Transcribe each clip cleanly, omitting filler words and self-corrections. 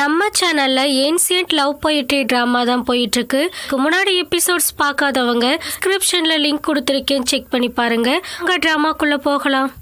நம்ம சேனல்ல ancient love poetry drama தான் போயிட்டு இருக்கு. முன்னாடி எபிசோட்ஸ் பார்க்காதவங்க டிஸ்கிரிப்ஷன்ல லிங்க் கொடுத்துருக்கேன், செக் பண்ணி பாருங்க. உங்க ட்ராமாக்குள்ள போகலாம்.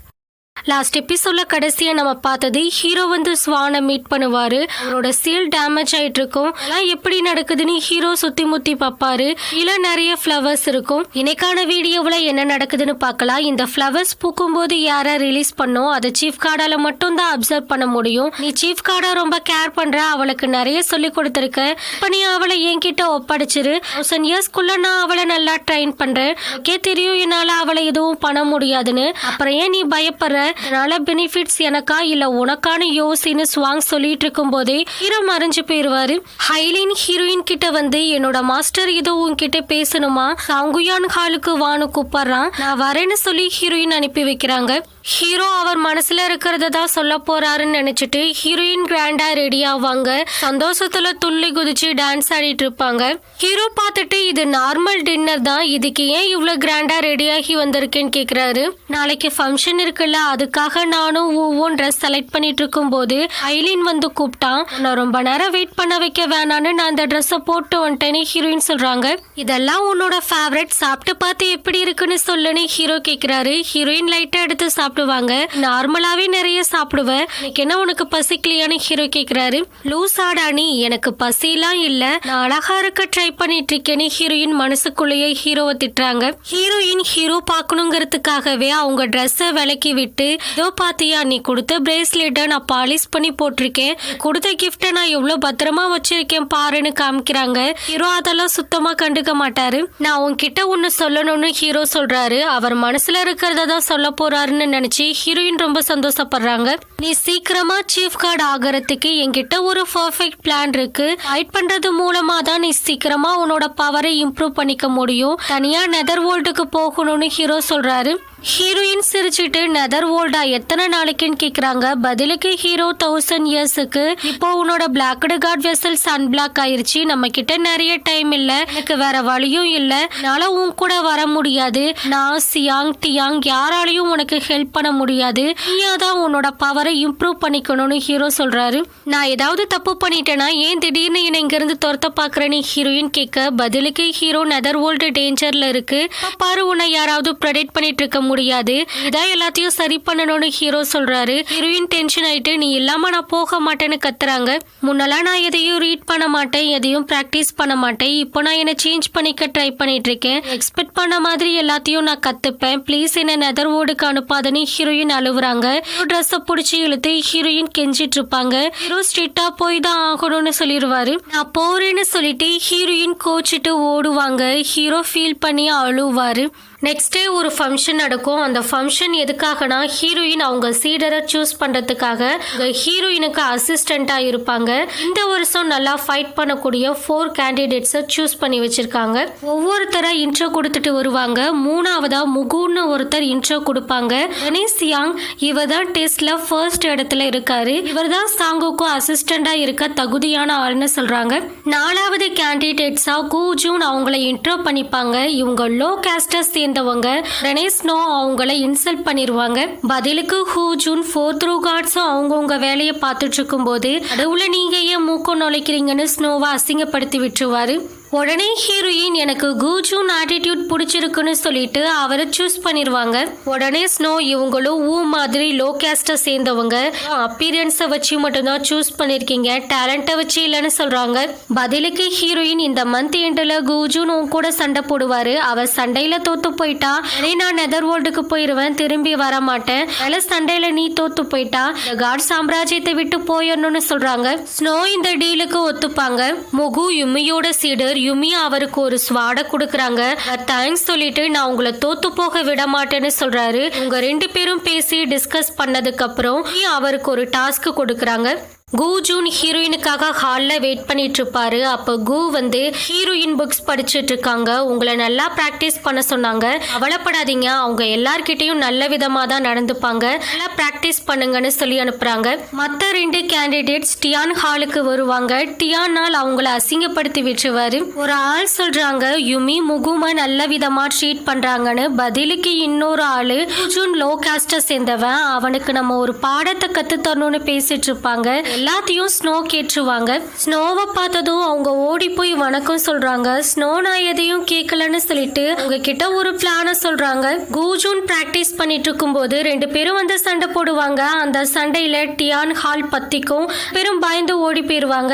லாஸ்ட் எபிசோட்ல கடைசியா நம்ம பார்த்தது ஹீரோ வந்து ஸ்வானை மீட் பண்ணுவாரு. அவரோட சீல் டேமேஜ் ஆயிட்டு இருக்கும். அதெல்லாம் எப்படி நடக்குதுன்னு ஹீரோ சுத்தி முத்தி பார்ப்பாரு. இல்ல நிறைய ஃப்ளவர்ஸ் இருக்கும். இன்னைக்கான வீடியோவில் என்ன நடக்குதுன்னு பார்க்கலாம். இந்த ஃப்ளவர்ஸ் பூக்கும் போது யாரை ரிலீஸ் பண்ணோம் அதை சீஃப் கார்டால மட்டும் தான் அப்சர்வ் பண்ண முடியும். நீ சீஃப் கார்டா ரொம்ப கேர் பண்ற, அவளுக்கு நிறைய சொல்லி கொடுத்துருக்க. இப்ப நீ அவளை என்கிட்ட ஒப்படைச்சிரு. 1000 இயர்ஸ்க்குள்ள நான் அவளை நல்லா ட்ரெயின் பண்றேன். ஓகே, தெரியும் என்னால அவளை எதுவும் பண்ண முடியாதுன்னு. அப்புறம் ஏன் நீ பயப்படுற? அதனால பெனிஃபிட்ஸ் எனக்கா இல்ல உனக்கான யோசின்னு ஸ்வாங் சொல்லிட்டு இருக்கும் போதே ஹீரோ மறைஞ்சு போயிருவாரு. ஹைலின் ஹீரோயின் கிட்ட வந்து என்னோட மாஸ்டர் ஏதோ உன்கிட்ட பேசணுமா, சாங்குயான் ஹாலுக்கு வான்னு கூப்பிடுறான், நான் வரேன்னு சொல்லி ஹீரோயின் அனுப்பி வைக்கிறாங்க. ஹீரோ அவர் மனசுல இருக்கிறத தான் சொல்ல போறாருன்னு நினைச்சிட்டு ஹீரோயின் கிராண்டா ரெடி ஆவாங்க. சந்தோஷத்துல துள்ளி குதிச்சு டான்ஸ் ஆடிட்டு இருப்பாங்க. ஹீரோ பார்த்துட்டு இது நார்மல் டின்னர் தான், இதுக்கு ஏன் இவ்வளவு கிராண்டா ரெடி ஆகி வந்திருக்கேன்னு கேக்குறாரு. நாளைக்கு ஃபங்க்ஷன் இருக்குல்ல, அதுக்காக நானும் ஒவ்வொரு ட்ரெஸ் செலக்ட் பண்ணிட்டு இருக்கும் போது ஐலின் வந்து கூப்பிட்டான். நான் ரொம்ப நேரம் வெயிட் பண்ண வைக்க வேணான்னு நான் அந்த ட்ரெஸ்ஸை போட்டு வந்துட்டேன்னு ஹீரோயின் சொல்றாங்க. இதெல்லாம் உன்னோட ஃபேவரட், சாப்பிட்டு பார்த்து எப்படி இருக்குன்னு சொல்லுன்னு ஹீரோ கேக்குறாரு. ஹீரோயின் லைட்டா எடுத்து சாப்பிடுவாங்க. நார்மலாவே நிறைய சாப்பிடுவேன், எனக்கு என்ன உனக்கு பசிக்கலையான்னு ஹீரோ கேக்குறாரு. லூசாடா நீ, எனக்கு பசிலாம் இல்ல, நான் அழகா இருக்க ட்ரை பண்ணிட்டு இருக்கேன்னு ஹீரோயின் மனசுக்குள்ளேயே ஹீரோவை திட்டுறாங்க. ஹீரோயின் ஹீரோ பாக்கணுங்கிறதுக்காகவே அவங்க ட்ரெஸ்ஸை விலக்கி விட்டு, இதோ பாத்தியா நீ கொடுத்த பிரேஸ்லெட்டை நான் பாலிஷ் பண்ணி போட்டிருக்கேன், கொடுத்த கிஃப்டை நான் எவ்வளவு பத்திரமா வச்சிருக்கேன் பாருன்னு காமிக்கிறாங்க. ஹீரோ அதெல்லாம் சுத்தமா கண்டுக்க மாட்டாரு. நான் உன்கிட்ட ஒன்னு சொல்லணும்னு ஹீரோ சொல்றாரு. அவர் மனசுல இருக்கிறத தான் சொல்ல போறாருன்னு நினைச்சு ஹீரோயின் ரொம்ப சந்தோஷப்படுறாங்க. நீ சீக்கிரமா சீஃப் கார்டு ஆகிறதுக்கு என்கிட்ட ஒரு பர்ஃபெக்ட் பிளான் இருக்கு. ஃபைட் பண்றது மூலமா தான் நீ சீக்கிரமா உன்னோட பவரை இம்ப்ரூவ் பண்ணிக்க முடியும். தனியா நெதர் வேர்ல்டுக்கு போகணும்னு ஹீரோ சொல்றாரு. ஹீரோயின் சிரிச்சுட்டு நெதர் வேர்ல்டா எத்தனை நாளைக்குன்னு கேக்குறாங்க. பதிலுக்கு ஹீரோ 1000 இயர்ஸுக்கு. இப்போ உன்னோட blocked card vessel sun block ஆயிருச்சு, நம்ம கிட்ட நிறைய டைம் இல்ல, எனக்கு வேற வழியும் இல்ல, என்னால உன் கூட வர முடியாது. நான் சியாங் டியாங் யாராலையும் உனக்கு ஹெல்ப் பண்ண முடியாது, நீயாதான் உன்னோட பவரை இம்ப்ரூவ் பண்ணிக்கணும்னு ஹீரோ சொல்றாரு. நான் ஏதாவது தப்பு பண்ணிட்டேனா, ஏன் திடீர்னு என்னை இங்க இருந்து துரத்த பாக்குறேன்னு ஹீரோயின் கேட்க, பதிலுக்கு ஹீரோ நெதர் வேர்ல்டு டேஞ்சர்ல இருக்கு, பாரு உன்னை யாராவது ப்ரெடிக்ட் பண்ணிட்டு இருக்க முடியாது, இதான் எல்லாத்தையும் சரி பண்ணணும்னு ஹீரோ சொல்றாரு. ஹீரோயின் டென்ஷன் ஆயிட்டு நீ இல்லாம நான் போக மாட்டேன்னு கத்துறாங்க. முன்னெல்லாம் நான் எதையும் ரீட் பண்ண மாட்டேன், எதையும் பிராக்டிஸ் பண்ண மாட்டேன், இப்போ நான் என்ன சேஞ்ச் பண்ணிக்க ட்ரை பண்ணிட்டு இருக்கேன், எக்ஸ்பெக்ட் பண்ண மாதிரி எல்லாத்தையும் நான் கத்துப்பேன், ப்ளீஸ் என்ன நெதர் வேர்ல்டுக்கு அனுப்பாதன்னு ஹீரோயின் அழுவுறாங்க. ட்ரெஸ்ஸை பிடிச்சி இழுத்து ஹீரோயின் கெஞ்சிட்டு இருப்பாங்க. ஹீரோ ஸ்ட்ரிக்டா போய் தான் ஆகணும்னு சொல்லிடுவாரு. நான் போறேன்னு சொல்லிட்டு ஹீரோயின் கோச்சிட்டு ஓடுவாங்க. ஹீரோ ஃபீல் பண்ணி அழுவாரு. நெக்ஸ்ட் டே ஒரு ஃபங்க்ஷன் நடக்கும். அந்த ஃபங்க்ஷன் எதுக்காகனா ஹீரோயின் அவங்க சீடரை சூஸ் பண்றதுக்காக ஹீரோயினுக்கு அசிஸ்டண்டா இருப்பாங்க. இந்த வருஷம் நல்லா ஃபைட் பண்ணக்கூடிய 4 கேண்டிடேட்ஸை சூஸ் பண்ணி வச்சிருக்காங்க. ஒவ்வொருத்தரா இன்ட்ரோ கொடுத்துட்டு வருவாங்க. மூணாவதா முகுன்னு ஒருத்தர் இன்ட்ரோ கொடுப்பாங்க. சியாங் இவர் தான் டெஸ்ட்ல ஃபர்ஸ்ட் இடத்துல இருக்காரு, இவர் தான் சாங்குக்கும் அசிஸ்டண்டா இருக்க தகுதியான ஆள்னு சொல்றாங்க. நாலாவது கேண்டிடேட்ஸா கூஜூன் அவங்கள இன்ட்ரோ பண்ணிப்பாங்க. இவங்க லோ கேஸ்டா சேர்ந்தவங்க. ரெனேஸ்னோ அவங்கள இன்சல்ட் பண்ணிருவாங்க. பதிலுக்கு ஹூஜூன் 4th ரோ கார்ட்ஸும் அவங்கவுங்க வேலையை பார்த்துட்டு இருக்கும் போது நடுவுல நீங்க ஏன் மூக்கம் நுழைக்கிறீங்கன்னு ஸ்னோவை அசிங்கப்படுத்தி விட்டுருவாரு. உடனே ஹீரோயின் எனக்கு கூஜூன் ஆட்டிடியூட் பிடிச்சிருக்குன்னு சொல்லிட்டு அவரை சூஸ் பண்ணிடுவாங்க. உடனே ஸ்னோ இவங்களும் ஊ மாதிரி லோ கேஸ்டை சேர்ந்தவங்க, அப்பீரியன்ஸை வச்சு மட்டும்தான் சூஸ் பண்ணிருக்கீங்க, டேலண்ட்டை வச்சு இல்லைன்னு சொல்றாங்க. பதிலுக்கு ஹீரோயின் இந்த மந்த் எண்டில் கூஜூன் உன் கூட சண்டை போடுவாரு, அவர் சண்டையில தோத்து போயிட்டா நான் நெதர் வேர்ல்டுக்கு போயிடுவேன், திரும்பி வர மாட்டேன், நல்ல சண்டையில நீ தோத்து போயிட்டா இந்த காட் சாம்ராஜ்யத்தை விட்டு போயிடணும்னு சொல்றாங்க. ஸ்னோ இந்த டீலுக்கு ஒத்துப்பாங்க. முகு யுமியோட சீடர் யுமி அவருக்கு ஒரு ஸ்வாட கொடுக்கறாங்க. தேங்க்ஸ் சொல்லிட்டு நான் உங்களை தோத்து போக விட மாட்டேன்னு சொல்றாரு. உங்க 2 பேரும் பேசி டிஸ்கஸ் பண்ணதுக்கு அப்புறம் அவருக்கு ஒரு டாஸ்க் கொடுக்கறாங்க. கூஜூன் ஹீரோயினுக்காக ஹால்ல வெயிட் பண்ணிட்டு இருப்பாரு. அப்ப கூ வந்து ஹீரோயின் புக்ஸ் படிச்சுட்டு இருக்காங்க. உங்களை நல்லா பிராக்டிஸ் பண்ண சொன்னாங்க, கவலைப்படாதீங்க, அவங்க எல்லார்கிட்டையும் நல்ல விதமா தான் நடந்துப்பாங்க, நல்லா பிராக்டிஸ் பண்ணுங்கன்னு சொல்லி அனுப்புறாங்க. மற்ற 2 கேண்டிடேட்ஸ் டியான் ஹாலுக்கு வருவாங்க. டியானால் அவங்கள அசிங்கப்படுத்தி விட்டுருவாரு. ஒரு ஆள் சொல்றாங்க யுமி முகும நல்ல விதமா ட்ரீட் பண்றாங்கன்னு. பதிலுக்கு இன்னொரு ஆளு கூஜூன் லோ காஸ்ட சேர்ந்தவன், அவனுக்கு நம்ம ஒரு பாடத்தை கத்து தரணும்னு பேசிட்டு இருப்பாங்க. எல்லாத்தையும் ஸ்னோ கேட்டுருவாங்க. ஸ்னோவை பார்த்ததும் அவங்க ஓடி போய் வணக்கம் சொல்றாங்க. ஸ்னோ நான் எதையும் கேட்கலன்னு சொல்லிட்டு அவங்க கிட்ட ஒரு பிளான சொல்றாங்க. கூஜூன் பிராக்டிஸ் பண்ணிட்டு இருக்கும் போது 2 பேரும் வந்து சண்டை போடுவாங்க. அந்த சண்டையில டியான் ஹால் பத்திக்கும் பெரும் பயந்து ஓடி போயிருவாங்க.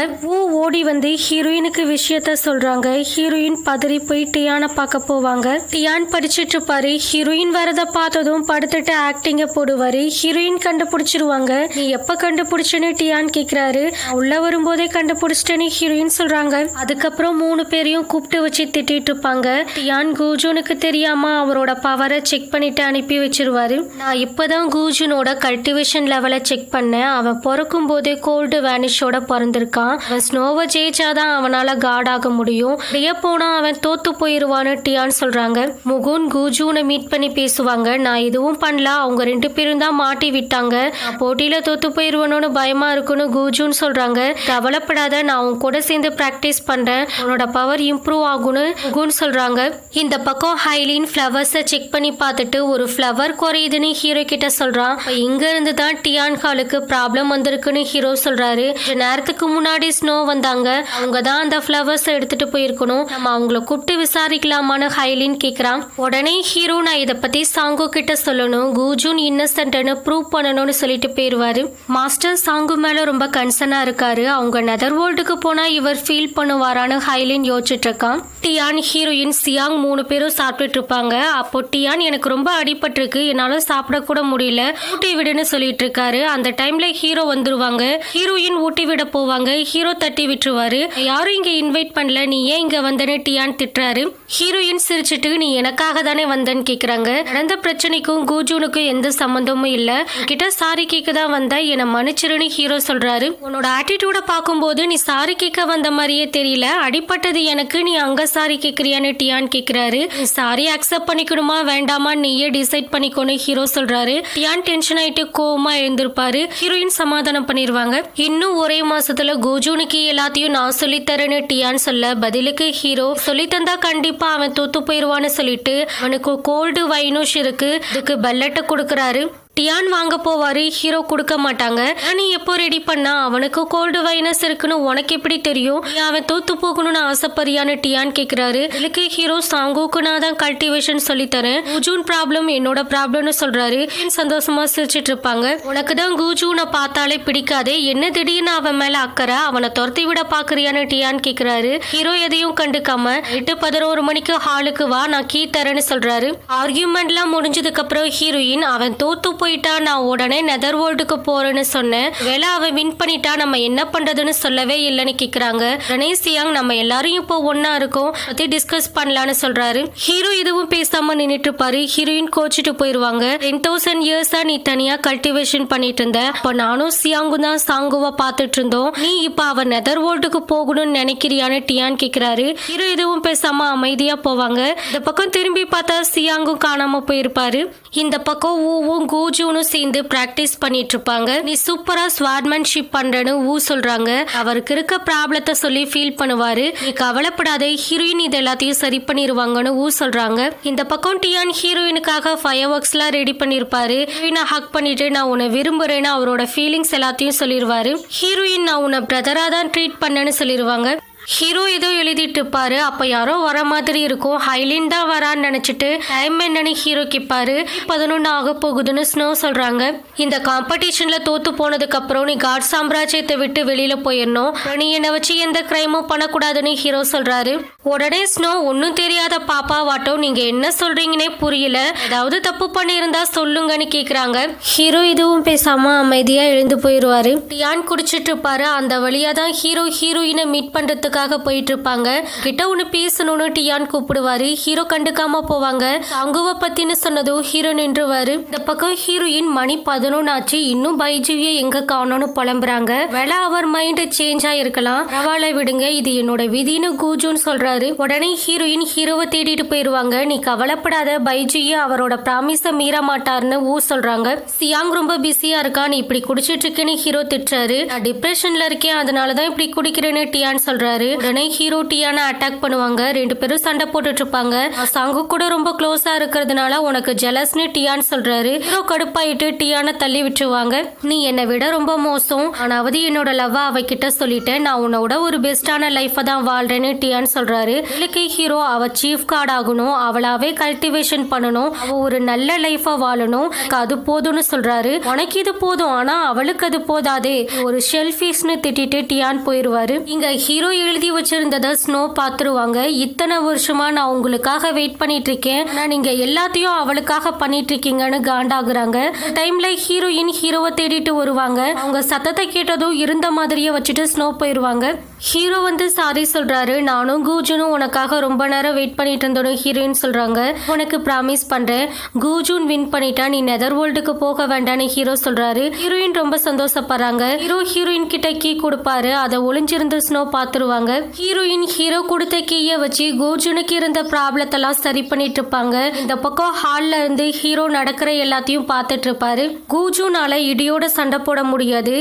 ஓடி வந்து ஹீரோயினுக்கு விஷயத்த சொல்றாங்க. ஹீரோயின் பதறி போய் டியானை பார்க்க போவாங்க. டியான் படிச்சுட்டு இருப்பாரு. ஹீரோயின் வரத பார்த்ததும் படுத்துட்டு ஆக்டிங்க போடுவாரு. ஹீரோயின் கண்டுபிடிச்சிருவாங்க. நீ எப்ப கண்டுபிடிச்சேன்னு டியான் கேக்குறாரு. உள்ள வரும்போதே கண்டுபிடிச்சிட்டேன்னு ஹீரோயின் சொல்றாங்க. அதுக்கப்புறம் 3 பேரையும் கூப்பிட்டு வச்சு திட்டிட்டு இருப்பாங்க. டியான் கூஜூனுக்கு தெரியாம அவரோட பவரை செக் பண்ணிட்டு அனுப்பி வச்சிருவாரு. நான் இப்பதான் கூஜூனோட கல்டிவேஷன் லெவலை செக் பண்ணேன். அவன் பிறக்கும் போதே கோல்டு வேனிஷோட பிறந்திருக்கான். அவன் ஸ்னோவை ஜெயிச்சாதான் அவனால காட் ஆக முடியும். அப்படியே போனா அவன் தோத்து போயிருவான்னு டியான் சொல்றாங்க. முகுன் கூஜூனை மீட் பண்ணி பேசுவாங்க. நான் எதுவும் பண்ணல, அவங்க 2 பேரும் தான் மாட்டி விட்டாங்க. நான் போட்டியில தோத்து போயிருவனோன்னு பயமா இருக்குன்னு கூஜூன் சொல்றாங்க. கவலைப்படாத, நான் உன் கூட சேர்ந்து பிராக்டிஸ் பண்றேன், உன்னோட பவர் இம்ப்ரூவ் ஆகும்னு முகுன் சொல்றாங்க. இந்த பக்கம் ஹைலின் ஃப்ளவர்ஸை செக் பண்ணி பார்த்துட்டு ஒரு ஃப்ளவர் குறையுதுன்னு ஹீரோ கிட்ட சொல்றான். இங்க இருந்து தான் டியான் ஹாலுக்கு ப்ராப்ளம் வந்திருக்குன்னு ஹீரோ சொல்றாரு. நேரத்துக்கு முன்னாடி ஸ்னோ வந்தாங்க, அவங்க தான் அந்த ஃப்ளவர்ஸ் எடுத்துட்டு போயிருக்கணும், நம்ம அவங்கள கூப்பிட்டு விசாரிக்கலாமான்னு ஹைலின் கேக்குறான். உடனே ஹீரோ நான் இதை பத்தி சாங்கு கிட்ட சொல்லணும், கூஜூன் இன்னசென்ட்னு ப்ரூவ் பண்ணணும்னு சொல்லிட்டு போயிருவாரு. மாஸ்டர் சாங்கு மேல ரொம்ப கன்சர்னா இருக்காரு. அவங்க நெதர் வேர்ல்டுக்கு போனா இவர் ஃபீல் பண்ணுவாரான்னு ஹைலின் யோசிச்சுட்டு இருக்கான். டியான், ஹீரோயின், சியாங் 3 பேரும் சாப்பிட்டுட்டு இருப்பாங்க. அப்போ டியான் எனக்கு ரொம்ப அடிபட்டிருக்கு, என்னால சாப்பிட கூட முடியல, ஊட்டி விடுன்னு சொல்லிட்டு இருக்காரு. அந்த டைம்ல ஹீரோ வந்துருவாங்க. ஹீரோயின் ஊட்டி விட போவாங்க. ஹீரோ தட்டி விட்டுருவாரு. யாரும் இங்க இன்வைட் பண்ணல, நீ ஏன் இங்க வந்தன்னு டியான் திட்டுறாரு. ஹீரோயின் சிரிச்சிட்டு நீ எனக்காக தானே வந்தன்னு கேக்குறாங்க. நடந்த பிரச்சனைக்கும் கூஜூனுக்கும் எந்த சம்பந்தமும் இல்ல, கிட்ட சாரி கேட்க தான் வந்த, என்னை மன்னிச்சிருன்னு ஹீரோ சொல்றாரு. உன்னோட ஆட்டிடியூட பார்க்கும்போது நீ சாரி கேட்க வந்த மாதிரியே தெரியல, அடிப்பட்டது எனக்கு, நீ அங்க சாரி கேக்குறியான்னு டியான் கேக்குறாரு. நீ சாரி அக்செப்ட் பண்ணிக்கணுமா வேண்டாமா நீயே டிசைட் பண்ணிக்கோன்னு ஹீரோ சொல்றாரு. டியான் டென்ஷன் ஆயிட்டு கோவமா எழுந்திருப்பாரு. ஹீரோயின் சமாதானம் பண்ணிருவாங்க. இன்னும் ஒரே மாசத்துல கூஜூனுக்கு எல்லாத்தையும் நான் சொல்லித்தரேன்னு டியான் சொல்ல, பதிலுக்கு ஹீரோ சொல்லி தந்தா கண்டிப்பா அவன் தோத்து போயிருவான்னு சொல்லிட்டு அவனுக்கு கோல்டு வைனோஷ் இருக்கு, இதுக்கு பெல்லட்டை கொடுக்கறாரு. டியான் வாங்க போவாரு. ஹீரோ கொடுக்க மாட்டாங்க. நீ எப்போ ரெடி பண்ணா, அவனுக்கு கோல்டு வைனஸ் இருக்குன்னு உனக்கு எப்படி தெரியும், நீ அவன் தோத்து போகணும்னு ஆசைப்பறியான்னு டியான் கேக்குறாரு. இதுக்கு ஹீரோ சாங்குக்கு நான் தான் கல்டிவேஷன் சொல்லி தரேன், கூஜூன் ப்ராப்ளம் என்னோட ப்ராப்ளம்னு சொல்றாரு. சந்தோஷமா சிரிச்சிட்டு இருப்பாங்க. உனக்கு தான் கூஜூனை பார்த்தாலே பிடிக்காதே, என்ன திடீர்னு அவன் மேல அக்கறை, அவனை துரத்தி விட பாக்குறியான்னு டியான் கேக்குறாரு. ஹீரோ எதையும் கண்டுக்காம நைட்டு 11 மணிக்கு ஹாலுக்கு வா, நான் கீ தரேன்னு சொல்றாரு. ஆர்கியூமெண்ட்லாம் முடிஞ்சதுக்கு அப்புறம் ஹீரோயின் அவன் தோத்து போயிட்டா, நான் உடனே நெதர் வேர்ல்டுக்கு போறேன்னு சொன்னேன், வேலை அவன் வின் பண்ணிட்டா நம்ம என்ன பண்றதுன்னு சொல்லவே இல்லைன்னு கேக்குறாங்க. உடனே சியாங் நம்ம எல்லாரும் இப்போ ஒன்னா இருக்கோம், பத்தி டிஸ்கஸ் பண்ணலான்னு சொல்றாரு. ஹீரோ எதுவும் பேசாம நின்னுட்டு இருப்பாரு. ஹீரோயின் கோச்சிட்டு போயிருவாங்க. 10,000 இயர்ஸா நீ தனியா கல்டிவேஷன் பண்ணிட்டு இருந்த, அப்ப நானும் சியாங்கும் தான் சாங்குவா பாத்துட்டு இருந்தோம், நீ இப்ப அவன் நெதர் வேர்ல்டுக்கு போகணும்னு நினைக்கிறியான்னு டியான் கேக்குறாரு. ஹீரோ எதுவும் பேசாம அமைதியா போவாங்க. இந்த பக்கம் திரும்பி பார்த்தா சியாங்கும் காணாம போயிருப்பாரு. இந்த பக்கம் ஊவும் கூஜூனும் சேர்ந்து பிராக்டிஸ் பண்ணிட்டு இருப்பாங்க. நீ சூப்பரா ஸ்வாட்மேன்ஷிப் பண்றன்னு ஊ சொல்றாங்க. அவருக்கு இருக்க ப்ராப்ளத்தை சொல்லி ஃபீல் பண்ணுவாரு. நீ கவலைப்படாத, ஹீரோயின் இது எல்லாத்தையும் சரி பண்ணிருவாங்கன்னு ஊ சொல்றாங்க. இந்த பக்கம் டியான் ஹீரோயினுக்காக ஃபயர் ஒர்க்ஸ் எல்லாம் ரெடி பண்ணிருப்பாரு. ஹீரோயினை ஹக் பண்ணிட்டு நான் உன்னை விரும்புறேன்னு அவரோட ஃபீலிங்ஸ் எல்லாத்தையும் சொல்லிருவாரு. ஹீரோயின் நான் உன்னை பிரதரா தான் ட்ரீட் பண்ணேன்னு சொல்லிருவாங்க. ஹீரோ ஏதோ எழுதிட்டு இருப்பாரு. அப்ப யாரோ வர மாதிரி இருக்கும். ஹைலின் தான் வரான்னு நினைச்சிட்டு டைம் என்னன்னு ஹீரோ கேட்பாரு. 11 ஆக போகுதுன்னு ஸ்னோ சொல்றாங்க. இந்த காம்படிஷன்ல தோத்து போனதுக்கு அப்புறம் நீ காட் சாம்ராஜ்யத்தை விட்டு வெளியில போயிடணும், நீ என்னை வச்சு எந்த கிரைமும் பண்ணக்கூடாதுன்னு ஹீரோ சொல்றாரு. உடனே ஸ்னோ ஒன்னும் தெரியாத பாப்பா வாட்டம், நீங்க என்ன சொல்றீங்கன்னே புரியல, ஏதாவது தப்பு பண்ணியிருந்தா சொல்லுங்கன்னு கேக்குறாங்க. ஹீரோ எதுவும் பேசாம அமைதியா எழுந்து போயிருவாரு. டியான் குடிச்சிட்டு இருப்பாரு. அந்த வழியா தான் ஹீரோ ஹீரோயினை மீட் பண்றதுக்கு போயிட்டு இருப்பாங்க. கிட்ட ஒண்ணு பேசணும்னு டியான் கூப்பிடுவாரு. ஹீரோ கண்டுக்காம போவாங்க. சாங்குவ பத்தின்னு சொன்னதும் ஹீரோ நின்றுவாரு. இந்த பக்கம் ஹீரோயின் மணி 11 ஆச்சு, இன்னும் பைஜுவியை எங்க காணோம்னு புலம்புறாங்க. வேலை அவர் மைண்ட் சேஞ்ச் ஆயிருக்கலாம், பரவாயில்ல விடுங்க, இது என்னோட விதின்னு கூஜூன் சொல்றாரு. சொல்றாரு. உடனே ஹீரோயின் ஹீரோவை தேடிட்டு போயிருவாங்க. நீ கவலைப்படாத, பைஜியை அவரோட ப்ராமிஸ மீற மாட்டாருன்னு சொல்றாங்க. சியாங் ரொம்ப பிஸியா இருக்கா, நீ இப்படி குடிச்சிட்டு இருக்கேன்னு ஹீரோ திட்டுறாரு. நான் டிப்ரெஷன்ல இருக்கேன், அதனாலதான் இப்படி குடிக்கிறேன்னு டியான் சொல்றாரு. உடனே ஹீரோ டியானை அட்டாக் பண்ணுவாங்க. ரெண்டு பேரும் சண்டை போட்டுட்டு இருப்பாங்க. சாங்கு கூட ரொம்ப க்ளோஸா இருக்கிறதுனால உனக்கு ஜெலஸ்னு டியான் சொல்றாரு. ஹீரோ கடுப்பாயிட்டு டியானை தள்ளி விட்டுருவாங்க. நீ என்னை விட ரொம்ப மோசம், ஆனாவது என்னோட லவ் அவகிட்ட சொல்லிட்டேன், நான் உன்னோட ஒரு பெஸ்டான லைஃப தான் வாழ்றேன்னு டியான் சொல்றாரு. இதுக்கு ஹீரோ அவ சீஃப் கார்டு ஆகணும், அவளாவே கல்டிவேஷன் பண்ணணும், அவ ஒரு நல்ல லைஃப வாழணும், அது போதும்னு சொல்றாரு. உனக்கு இது போதும், ஆனா அவளுக்கு அது போதாதே, ஒரு ஷெல்ஃபிஷ்னு திட்டிட்டு டியான் போயிருவாரு. இங்க ஹீரோ எழுதி வச்சிருந்ததை ஸ்னோ பாத்துருவாங்க. இத்தனை வருஷமா நான் உங்களுக்காக வெயிட் பண்ணிட்டு இருக்கேன், ஆனா நீங்க எல்லாத்தையும் அவளுக்காக பண்ணிட்டு இருக்கீங்கன்னு காண்டாகுறாங்க. டைம்ல ஹீரோயின் ஹீரோவை தேடிட்டு வருவாங்க. அவங்க சத்தத்தை கேட்டதும் இருந்த மாதிரியே வச்சுட்டு ஸ்னோ போயிருவாங்க. ஹீரோ வந்து சாரி சொல்றாரு. நானும் கூஜுனும் உனக்காக ரொம்ப நேரம் வெயிட் பண்ணிட்டு இருந்தோம் ஹீரோயின் சொல்றாங்க. உனக்கு ப்ராமிஸ் பண்றேன், கூஜூன் வின் பண்ணிட்டா நீ நெதர் வேர்ல்டுக்கு போக வேண்டான்னு ஹீரோ சொல்றாரு. ஹீரோயின் ரொம்ப சந்தோஷப்படுறாங்க. ஹீரோ ஹீரோயின் கிட்ட கீ கொடுப்பாரு. அதை ஒளிஞ்சிருந்து ஸ்னோ பாத்துருவாங்க. ஹீரோயின் ஹீரோ கொடுத்த கீயை வச்சு கூஜுனுக்கு இருந்த ப்ராப்ளத்தெல்லாம் சரி பண்ணிட்டு இருப்பாங்க. இந்த பக்கம் ஹால்ல இருந்து ஹீரோ நடக்கிற எல்லாத்தையும் பார்த்துட்டு இருப்பாரு. கூஜூனால இடியோட சண்டை போட முடியாது.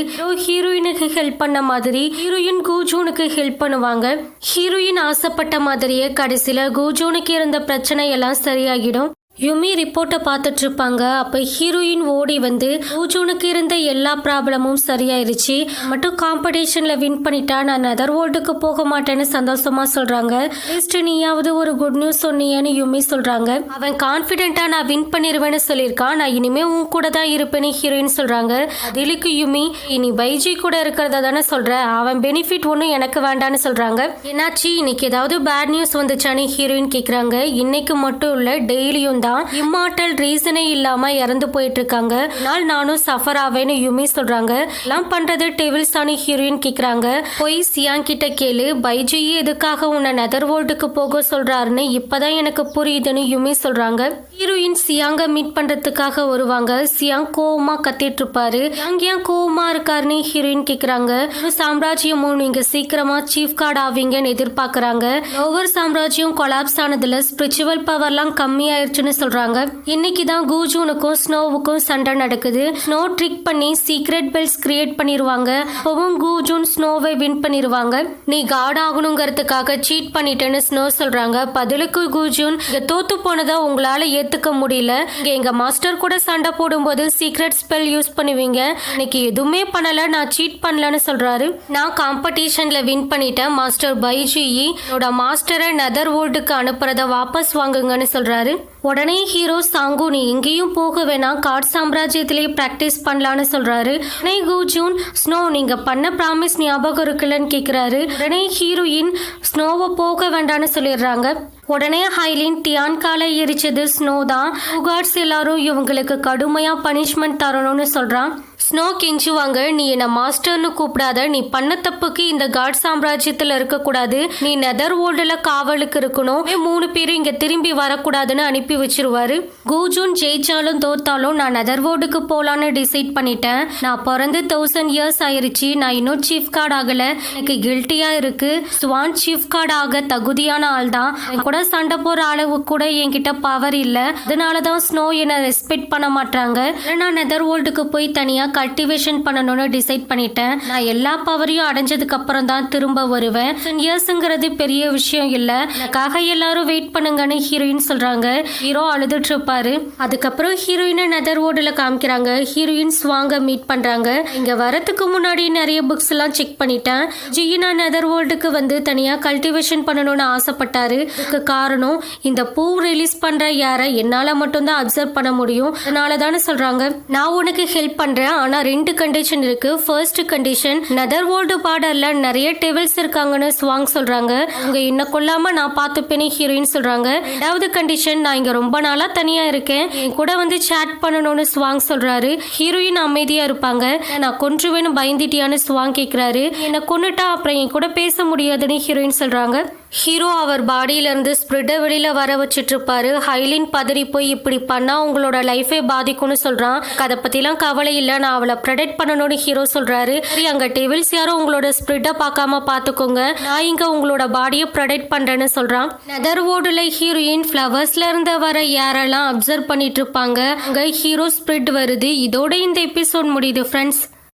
ஹீரோயினுக்கு ஹெல்ப் பண்ண மாதிரி ஹீரோயின் கூஜூனுக்கு ஹெல்ப் பண்ணுவாங்க. ஹீரோயின் ஆசைப்பட்ட மாதிரியே கடைசியில கூஜூனுக்கு இருந்த பிரச்சனை எல்லாம் சரியாகிடும். யுமி ரிப்போர்ட்டை பார்த்துட்டு இருப்பாங்க. அப்ப ஹீரோயின் ஓடி வந்து கூஜூனுக்கு இருந்த எல்லா ப்ராப்ளமும் சரியாயிருச்சு, மட்டும் காம்படிஷன்ல வின் பண்ணிட்டா நான் நெதர் வேர்ல்டுக்கு போக மாட்டேன்னு சந்தோஷமா சொல்றாங்க. அட்லீஸ்ட் நீயாவது ஒரு குட் நியூஸ் சொன்னியன்னு யுமி சொல்றாங்க. அவன் கான்பிடென்ட்டா நான் வின் பண்ணிருவேன்னு சொல்லியிருக்கான், நான் இனிமே உன் கூட தான் இருப்பேன்னு ஹீரோயின் சொல்றாங்க. அதிலுக்கு யுமி, நீ பைஜி கூட இருக்கிறத தானே சொல்ற, அவன் பெனிஃபிட் ஒன்னும் எனக்கு வேண்டான்னு சொல்றாங்க. என்னாச்சு, இன்னைக்கு ஏதாவது பேட் நியூஸ் வந்துச்சான்னு ஹீரோயின் கேக்குறாங்க. இன்னைக்கு மட்டும் இல்ல, டெய்லியும் தான் இம்மார்டல் ரீசனே இல்லாம இறந்து போயிட்டு இருக்காங்க, நானும் சஃபர் ஆவேன்னு யுமி சொல்றாங்க. எல்லாம் பண்றது டெவில்ஸானு ஹீரோயின் கேக்குறாங்க. போய் சியாங் கிட்ட கேளு, பைஜி எதுக்காக உன்னை நெதர் வேர்ல்டுக்கு போக சொல்றாருன்னு இப்பதான் எனக்கு புரியுதுன்னு யுமி சொல்றாங்க. ஹீரோயின் சியாங்க மீட் பண்றதுக்காக வருவாங்க. சியாங் கோவமா கத்திட்டு இருப்பாரு. சியாங் ஏன் கோவமா இருக்காருன்னு ஹீரோயின் கேக்குறாங்க. சாம்ராஜ்யமும் நீங்க சீக்கிரமா சீஃப் கார்டு ஆவீங்கன்னு எதிர்பார்க்கறாங்க. லோவர் சாம்ராஜ்யம் கொலாப்ஸ் ஆனதுல ஸ்பிரிச்சுவல் பவர்லாம் கம்மி ஆயிடுச்சுன்னு சொல்றாங்க. இன்னைக்கு தான் கூஜூனுக்கும் ஸ்னோவுக்கும் சண்டை நடக்குது. ஸ்னோ ட்ரிக் பண்ணி சீக்ரெட் பெல்ஸ் கிரியேட் பண்ணிருவாங்க. அப்பவும் கூஜூன் ஸ்னோவை வின் பண்ணிருவாங்க. நீ கார்டு ஆகணுங்கிறதுக்காக சீட் பண்ணிட்டேன்னு ஸ்னோ சொல்றாங்க. பதிலுக்கு கூஜூன், இங்க தோத்து போனதை உங்களால ஏத்துக்க முடியல, இங்க எங்க மாஸ்டர் கூட சண்டை போடும்போது சீக்ரெட் ஸ்பெல் யூஸ் பண்ணுவீங்க, இன்னைக்கு எதுவுமே பண்ணல, நான் சீட் பண்ணலன்னு சொல்றாரு. நான் காம்படிஷன்ல வின் பண்ணிட்டேன், மாஸ்டர் பைஜி என்னோட மாஸ்டரை நெதர் வேர்ல்டுக்கு அனுப்புறத வாபஸ் வாங்குங்கன்னு சொல்றாரு. உடனே ஹீரோ சாங்கு, நீ எங்கேயும் போக வேணாம், காட் சாம்ராஜ்யத்திலே பிராக்டிஸ் பண்ணலான்னு சொல்றாரு. உடனே கூஜூன், ஸ்னோ நீங்க பண்ண ப்ராமிஸ் ஞாபகம் இருக்குல்லன்னு கேக்குறாரு. உடனே ஹீரோயின் ஸ்னோவை போக வேண்டான்னு சொல்லிடுறாங்க. உடனே ஹைலின் டியான் காலை எரிச்சது ஸ்னோ தான், உகார்ட்ஸ் எல்லாரும் இவங்களுக்கு கடுமையா பனிஷ்மெண்ட் தரணும்னு சொல்றான். ஸ்னோ கெஞ்சுவாங்க, நீ என்ன மாஸ்டர்னு கூப்பிடாத, நீ பண்ண தப்புக்கு இந்த காட் சாம்ராஜ்யத்துல இருக்க கூடாது, நீ நெதர் வேர்ல்டுல காவலுக்கு இருக்கணும், 3 பேரும் இங்க திரும்பி வரக்கூடாதுன்னு அனுப்பி வச்சிருவாரு. கூஜூன் ஜெயிச்சாலும் தோத்தாலும் நான் நெதர் வேர்ல்டுக்கு போலான்னு டிசைட் பண்ணிட்டேன், நான் பிறந்து 1000 இயர்ஸ் ஆயிருச்சு, நான் இன்னும் சீஃப் கார்டு ஆகல, எனக்கு கில்ட்டியா இருக்கு, ஸ்வான் சீஃப் கார்டு ஆக தகுதியான ஆள் தான், கூட சண்டை போற அளவு கூட என்கிட்ட பவர் இல்ல, அதனாலதான் ஸ்னோ என்ன ரெஸ்பெக்ட் பண்ண மாட்டாங்க, நான் நெதர் வேர்ல்டுக்கு போய் தனியா கல்டிவேஷன் பண்ணணும்னு டிசைட் பண்ணிட்டேன், நான் எல்லா பவரையும் அடைஞ்சதுக்கு அப்புறம் தான் திரும்ப வருவேன், 10 இயர்ஸ்ங்கிறது பெரிய விஷயம் இல்ல, எனக்காக எல்லாரும் வெயிட் பண்ணுங்கன்னு ஹீரோயின் சொல்றாங்க. ஹீரோ அழுதுட்டு இருப்பாரு. அதுக்கப்புறம் ஹீரோயினை நெதர் வேர்ல்டுல காமிக்கிறாங்க. ஹீரோயின் ஸ்வாங்க மீட் பண்றாங்க. இங்க வரதுக்கு முன்னாடி நிறைய புக்ஸ் எல்லாம் செக் பண்ணிட்டேன், ஜியினா நெதர் வேர்ல்டுக்கு வந்து தனியா கல்டிவேஷன் பண்ணணும்னு ஆசைப்பட்டாரு. இதுக்கு காரணம் இந்த பூ ரிலீஸ் பண்ற யாரை என்னால மட்டும் தான் அப்சர்வ் பண்ண முடியும், அதனால தானே சொல்றாங்க. நான் உனக்கு ஹெல்ப் பண்றேன், ஆனா 2 கண்டிஷன் இருக்கு. ஃபர்ஸ்ட் கண்டிஷன், நெதர் வேர்ல்டு பார்டர்ல நிறைய டெவில்ஸ் இருக்காங்கன்னு ஸ்வாங் சொல்றாங்க, அவங்க என்ன கொல்லாம நான் பார்த்துப்பேன்னு ஹீரோயின் சொல்றாங்க. 2வது கண்டிஷன், நான் இங்க ரொம்ப நாளா தனியா இருக்கேன், என் கூட வந்து சேட் பண்ணணும்னு ஸ்வாங் சொல்றாரு. ஹீரோயின் அமைதியா இருப்பாங்க. நான் கொன்றுவேன்னு பயந்துட்டியான்னு ஸ்வாங் கேக்குறாரு. என்ன கொன்னுட்டா அப்புறம் என் கூட பேச முடியாதுன்னு ஹீரோயின் சொல்றாங்க. ஹீரோ அவர் பாடியில இருந்து ஸ்பிரிட்டை வெளியில வர வச்சிட்டு இருப்பாரு. ஹைலின் பதறி போய் இப்படி பண்ணா உங்களோட லைஃபே பாதிக்கும்னு சொல்றான். அதை பத்திலாம் கவலை இல்ல, நான் நான் அவளை ப்ரொடெக்ட் பண்ணணும்னு ஹீரோ சொல்றாரு. சரி, அங்க டெவில்ஸ் யாரும் உங்களோட ஸ்பிரிட்டை பார்க்காம பாத்துக்கோங்க, நான் இங்க உங்களோட பாடியை ப்ரொடெக்ட் பண்றேன்னு சொல்றான். நெதர்வோர்டுல ஹீரோயின் ஃப்ளவர்ஸ்ல இருந்து வர யாரெல்லாம் அப்சர்வ் பண்ணிட்டு இருப்பாங்க. அங்க ஹீரோ ஸ்பிரிட் வருது. இதோட இந்த எபிசோட் முடியுது ஃப்ரெண்ட்ஸ்.